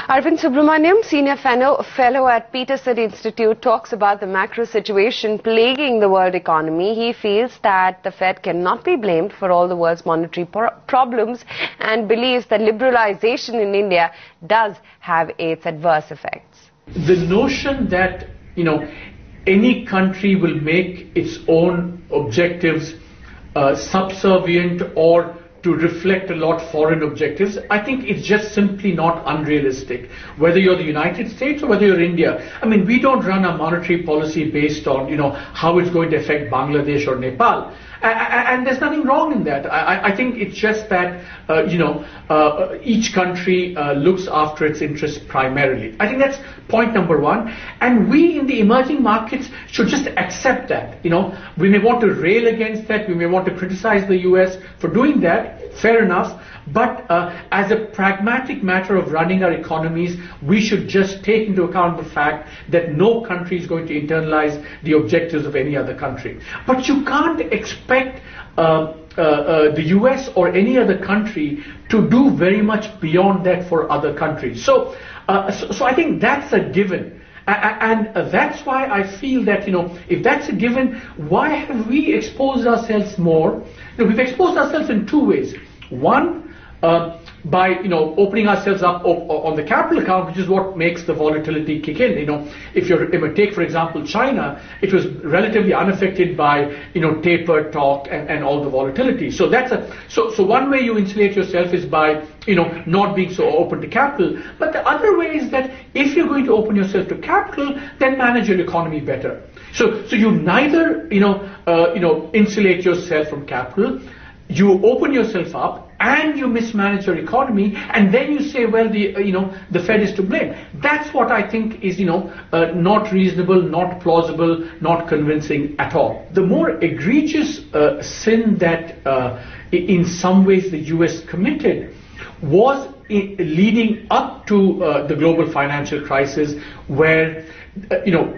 Arvind Subramanian, Senior Fellow at Peterson Institute, talks about the macro situation plaguing the world economy. He feels that the Fed cannot be blamed for all the world's monetary problems and believes that liberalization in India does have its adverse effects. The notion that, any country will make its own objectives subservient or to reflect a lot foreign objectives, I think it's just simply not unrealistic. Whether you're the United States or whether you're India. I mean, we don't run a monetary policy based on, how it's going to affect Bangladesh or Nepal. And there's nothing wrong in that. I think it's just that, each country looks after its interests primarily. I think that's point number one. And we in the emerging markets should just accept that. We may want to rail against that. We may want to criticize the US for doing that. Fair enough. But as a pragmatic matter of running our economies, we should just take into account the fact that no country is going to internalize the objectives of any other country. But you can't expect the US or any other country to do very much beyond that for other countries. So I think that's a given. And that's why I feel that, if that's a given, why have we exposed ourselves more? We've exposed ourselves in two ways. One, by opening ourselves up on the capital account, which is what makes the volatility kick in. If you take, for example, China, it was relatively unaffected by taper talk and all the volatility. So that's so one way you insulate yourself is by not being so open to capital. But the other way is that if you're going to open yourself to capital, then manage your economy better. So you neither insulate yourself from capital, you open yourself up, and you mismanage your economy, and then you say, well, the Fed is to blame. That's what I think is, not reasonable, not plausible, not convincing at all. The more egregious sin that, in some ways, the U.S. committed was leading up to the global financial crisis, where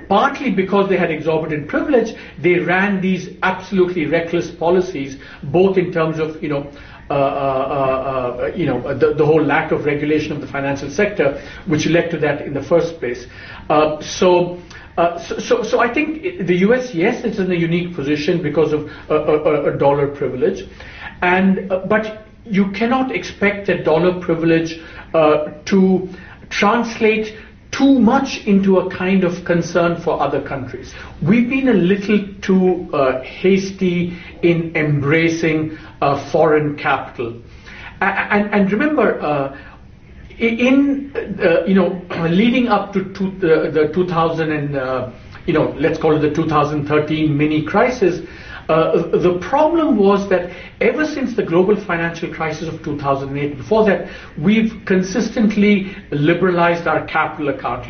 partly because they had exorbitant privilege, they ran these absolutely reckless policies, both in terms of the whole lack of regulation of the financial sector, which led to that in the first place. So I think the US, yes, it's in a unique position because of a dollar privilege, but you cannot expect that dollar privilege to translate too much into a kind of concern for other countries. We've been a little too hasty in embracing foreign capital. And remember, leading up to the 2000 and let's call it the 2013 mini crisis, the problem was that ever since the global financial crisis of 2008, before that, we've consistently liberalized our capital account.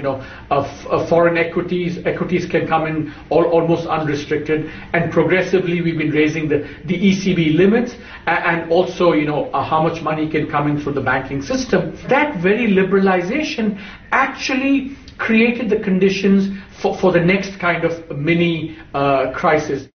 Foreign equities can come in almost unrestricted, and progressively we've been raising the ECB limits, and also, how much money can come in through the banking system. That very liberalization actually created the conditions for the next kind of mini crisis.